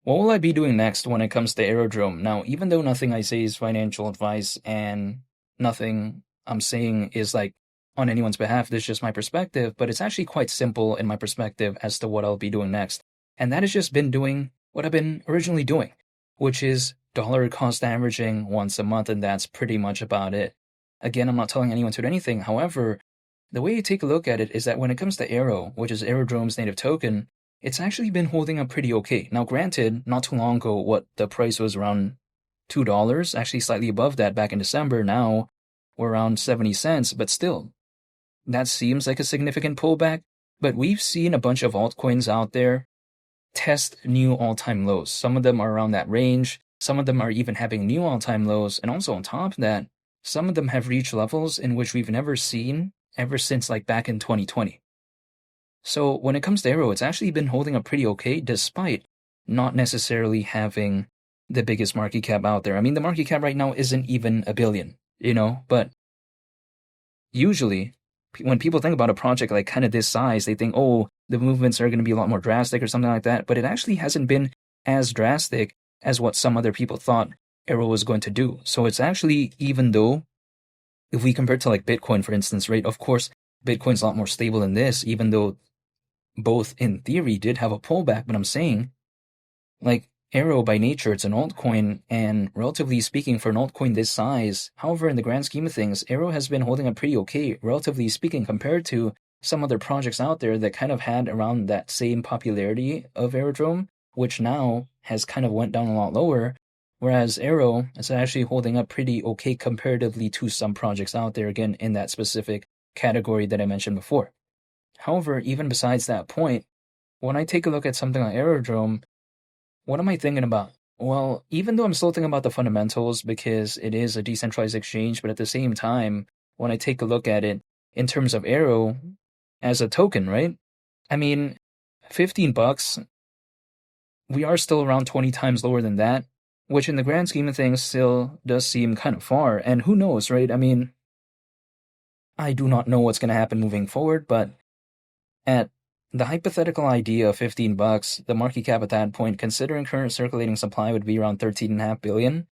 What will I be doing next when it comes to Aerodrome? Now, even though nothing I say is financial advice and nothing I'm saying is like on anyone's behalf, this is just my perspective, but it's actually quite simple in my perspective as to what I'll be doing next. And that has just been doing what I've been originally doing, which is dollar cost averaging once a month, and that's pretty much about it. Again, I'm not telling anyone to do anything. However, the way you take a look at it is that when it comes to AERO, which is Aerodrome's native token, it's actually been holding up pretty okay. Now, granted, not too long ago, what the price was around $2, actually slightly above that back in December. Now we're around 70 cents, but still, that seems like a significant pullback. But we've seen a bunch of altcoins out there test new all-time lows. Some of them are around that range. Some of them are even having new all-time lows. And also on top of that, some of them have reached levels in which we've never seen ever since like back in 2020. So when it comes to AERO, it's actually been holding up pretty okay despite not necessarily having the biggest market cap out there. I mean, the market cap right now isn't even $1 billion, but usually when people think about a project like kind of this size, they think, oh, the movements are going to be a lot more drastic or something like that. But it actually hasn't been as drastic as what some other people thought AERO was going to do. So it's actually, even though if we compare it to like Bitcoin, for instance, right? Of course, Bitcoin's a lot more stable than this, even though both in theory did have a pullback. But I'm saying, like, AERO by nature, it's an altcoin, and relatively speaking, for an altcoin this size, however, in the grand scheme of things, AERO has been holding up pretty okay, relatively speaking, compared to some other projects out there that kind of had around that same popularity of Aerodrome, which now has kind of went down a lot lower, whereas AERO is actually holding up pretty okay comparatively to some projects out there, again, in that specific category that I mentioned before. However, even besides that point, when I take a look at something like Aerodrome, what am I thinking about? Well, even though I'm still thinking about the fundamentals because it is a decentralized exchange, but at the same time, when I take a look at it in terms of AERO as a token, right? I mean, $15, we are still around 20 times lower than that, which in the grand scheme of things still does seem kind of far. And who knows, right? I mean, I do not know what's going to happen moving forward, but at the hypothetical idea of $15, the market cap at that point, considering current circulating supply, would be around $13.5 billion,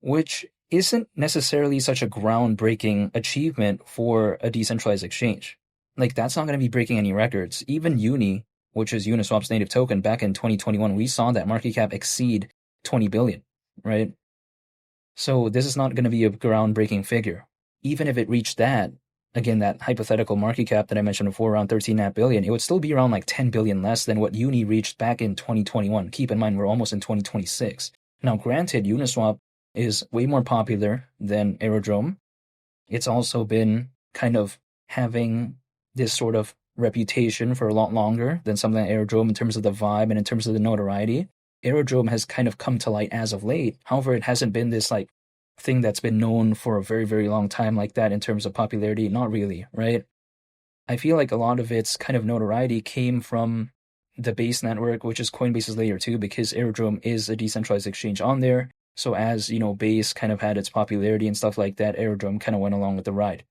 which isn't necessarily such a groundbreaking achievement for a decentralized exchange. Like, that's not going to be breaking any records. Even Uni, which is Uniswap's native token, back in 2021, we saw that market cap exceed 20 billion, right? So this is not going to be a groundbreaking figure. Even if it reached that, again, that hypothetical market cap that I mentioned before, around 13.5 billion, it would still be around like 10 billion less than what Uni reached back in 2021. Keep in mind, we're almost in 2026. Now, granted, Uniswap is way more popular than Aerodrome. It's also been kind of having this sort of reputation for a lot longer than something like Aerodrome in terms of the vibe and in terms of the notoriety. Aerodrome has kind of come to light as of late. However, it hasn't been this like thing that's been known for a very, very long time like that in terms of popularity. Not really, right? I feel like a lot of its kind of notoriety came from the Base network, which is Coinbase's layer 2, because Aerodrome is a decentralized exchange on there. So as, Base kind of had its popularity and stuff like that, Aerodrome kind of went along with the ride.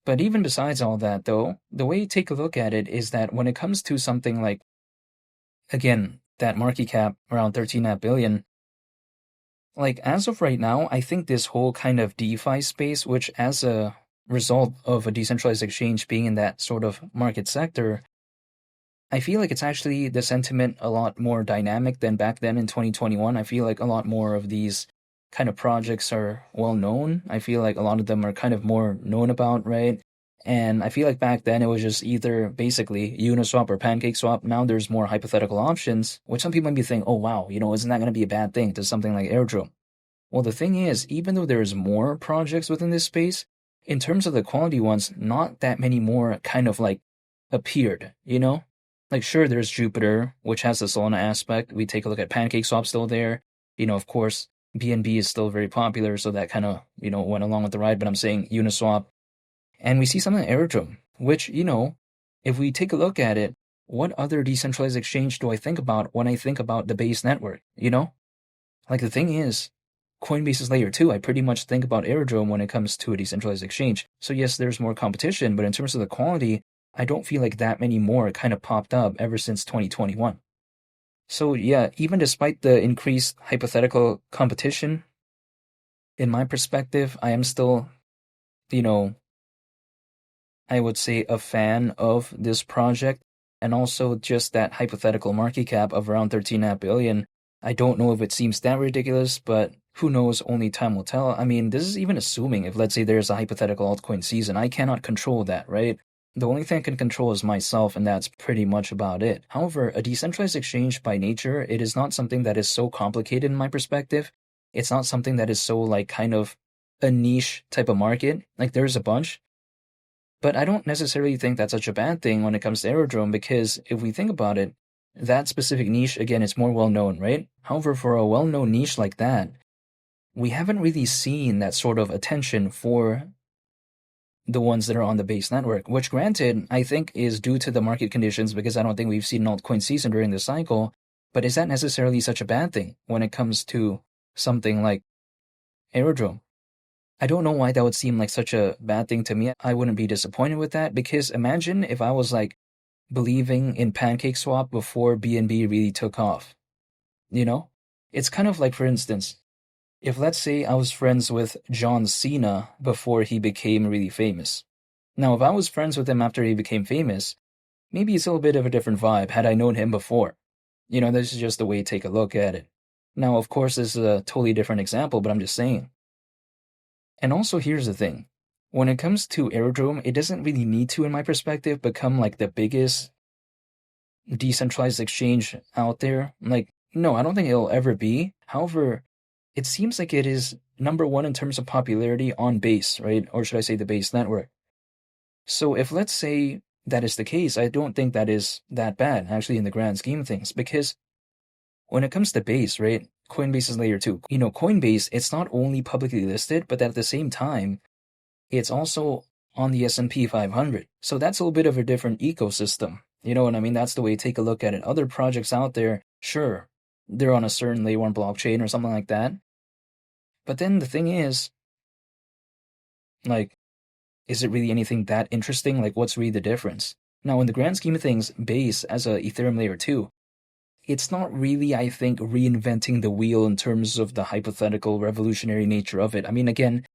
But even besides all that, though, the way you take a look at it is that when it comes to something like, again, that market cap around 13.5 billion, like, as of right now, I think this whole kind of DeFi space, which as a result of a decentralized exchange being in that sort of market sector, I feel like it's actually the sentiment a lot more dynamic than back then in 2021. I feel like a lot more of these kind of projects are well known. I feel like a lot of them are kind of more known about, right? And I feel like back then it was just either basically Uniswap or PancakeSwap. Now there's more hypothetical options, which some people might be thinking, oh wow, isn't that going to be a bad thing to something like Aerodrome? Well, the thing is, even though there's more projects within this space, in terms of the quality ones, not that many more kind of like appeared, Like, sure, there's Jupiter, which has the Solana aspect. We take a look at PancakeSwap still there. Of course, BNB is still very popular, so that kind of, went along with the ride. But I'm saying Uniswap. And we see something like Aerodrome, which, if we take a look at it, what other decentralized exchange do I think about when I think about the Base network, Like, the thing is, Coinbase is layer 2. I pretty much think about Aerodrome when it comes to a decentralized exchange. So yes, there's more competition, but in terms of the quality, I don't feel like that many more kind of popped up ever since 2021. So yeah, even despite the increased hypothetical competition, in my perspective, I am still, you know, I would say a fan of this project, and also just that hypothetical market cap of around 13.5 billion. I don't know if it seems that ridiculous, but who knows? Only time will tell. I mean, this is even assuming if, let's say, there's a hypothetical altcoin season. I cannot control that, right? The only thing I can control is myself, and that's pretty much about it. However, a decentralized exchange by nature, it is not something that is so complicated in my perspective. It's not something that is so, like, kind of a niche type of market. Like, there's a bunch. But I don't necessarily think that's such a bad thing when it comes to Aerodrome, because if we think about it, that specific niche, again, it's more well known, right? However, for a well known niche like that, we haven't really seen that sort of attention for the ones that are on the base network, which granted, I think is due to the market conditions, because I don't think we've seen an altcoin season during this cycle. But is that necessarily such a bad thing when it comes to something like Aerodrome? I don't know why that would seem like such a bad thing to me. I wouldn't be disappointed with that, because imagine if I was like believing in PancakeSwap before BNB really took off. You know? It's kind of like, for instance, if let's say I was friends with John Cena before he became really famous. Now, if I was friends with him after he became famous, maybe it's a little bit of a different vibe had I known him before. This is just the way to take a look at it. Now, of course, this is a totally different example, but I'm just saying. And also, here's the thing. When it comes to Aerodrome, it doesn't really need to, in my perspective, become like the biggest decentralized exchange out there. Like, no, I don't think it'll ever be. However, it seems like it is number one in terms of popularity on base, right? Or should I say the base network? So if let's say that is the case, I don't think that is that bad, actually, in the grand scheme of things, because when it comes to base, right? Coinbase is layer 2. Coinbase, it's not only publicly listed, but at the same time, it's also on the S&P 500. So that's a little bit of a different ecosystem. You know what I mean? That's the way to take a look at it. Other projects out there, sure, they're on a certain layer 1 blockchain or something like that. But then the thing is, like, is it really anything that interesting? Like, what's really the difference? Now, in the grand scheme of things, Base as a Ethereum layer 2, it's not really, I think, reinventing the wheel in terms of the hypothetical revolutionary nature of it. I mean, again,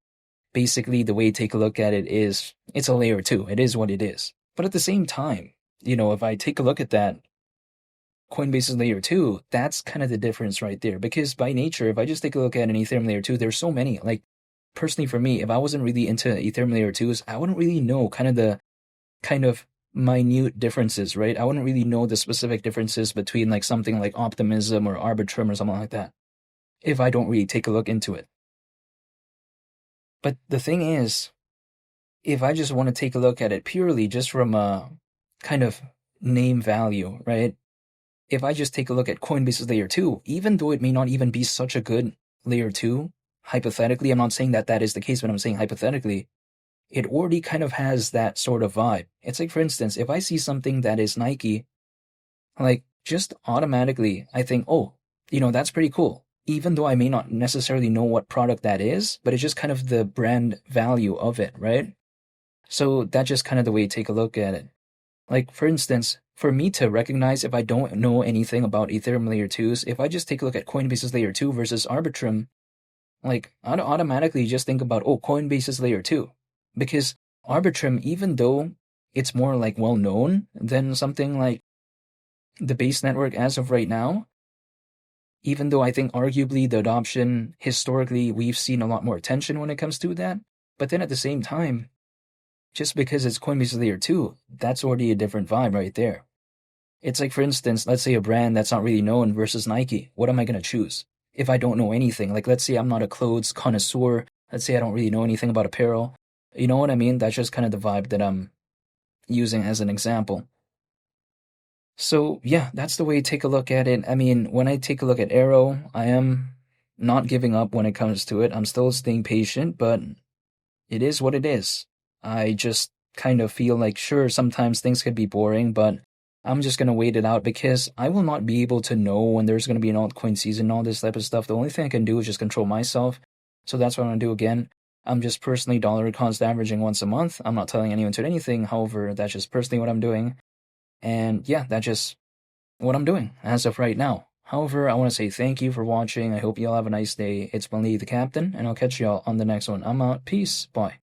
basically the way to take a look at it is it's a layer 2. It is what it is. But at the same time, if I take a look at that, Coinbase is layer 2, that's kind of the difference right there. Because by nature, if I just take a look at an Ethereum layer 2, there's so many. Like, personally for me, if I wasn't really into Ethereum layer 2s, I wouldn't really know the minute differences, right? I wouldn't really know the specific differences between like something like Optimism or Arbitrum or something like that if I don't really take a look into it. But the thing is, if I just want to take a look at it purely just from a kind of name value, right? If I just take a look at Coinbase's layer 2, even though it may not even be such a good layer 2, hypothetically, I'm not saying that that is the case, but I'm saying hypothetically, it already kind of has that sort of vibe. It's like, for instance, if I see something that is Nike, like, just automatically, I think, oh, that's pretty cool. Even though I may not necessarily know what product that is, but it's just kind of the brand value of it, right? So that's just kind of the way to take a look at it. Like, for instance, for me to recognize if I don't know anything about Ethereum layer 2s, if I just take a look at Coinbase's layer 2 versus Arbitrum, like, I'd automatically just think about, oh, Coinbase's layer 2. Because Arbitrum, even though it's more like well known than something like the base network as of right now, even though I think arguably the adoption, historically, we've seen a lot more attention when it comes to that. But then at the same time, just because it's Coinbase layer 2, that's already a different vibe right there. It's like, for instance, let's say a brand that's not really known versus Nike. What am I going to choose? If I don't know anything, like let's say I'm not a clothes connoisseur, let's say I don't really know anything about apparel. You know what I mean? That's just kind of the vibe that I'm using as an example. So yeah, that's the way to take a look at it. I mean, when I take a look at AERO, I am not giving up when it comes to it. I'm still staying patient, but it is what it is. I just kind of feel like, sure, sometimes things could be boring, but I'm just going to wait it out because I will not be able to know when there's going to be an altcoin season and all this type of stuff. The only thing I can do is just control myself. So that's what I'm going to do again. I'm just personally dollar cost averaging once a month. I'm not telling anyone to do anything. However, that's just personally what I'm doing. And yeah, that's just what I'm doing as of right now. However, I want to say thank you for watching. I hope you all have a nice day. It's Mali, the captain, and I'll catch y'all on the next one. I'm out. Peace. Bye.